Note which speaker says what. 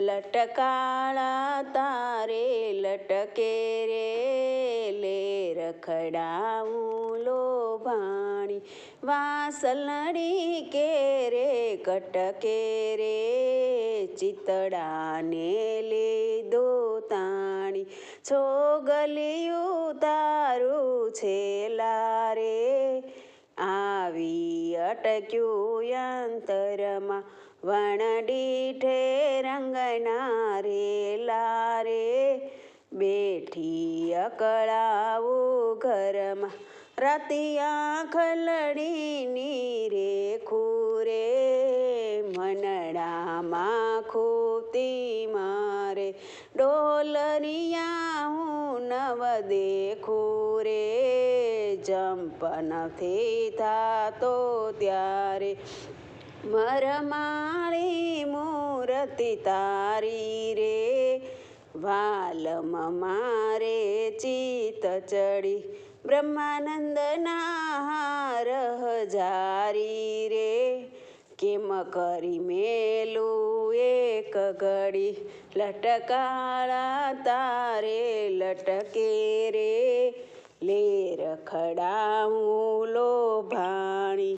Speaker 1: લટકાળા તારે લટકે રે લે રખડાવું લોભાણી વાસલડી કે રે કટકે રે ચિતડાને લીધો તાણી છોગલિયું તારું છેલા રે આવી અટક્યું યંતરમાં વણડીઠે રંગના રેલા રે બેઠી અકળાવું ઘરમાં રતિયા ખલડીની રે ખૂરે મનડામાં ખૂતી મારે ડોલરિયા હું નવ દેખું રે જંપ નથી થાતો ત્યારે મરમાળી મૂર્તિ તારી રે વાલમ મારે ચિત ચડી બ્રહ્માનંદના હાર હજારી રે કેમ કરી મેલું એક ઘડી લટકાળા તારે લટકે રે લે રખડાવું લોભાણી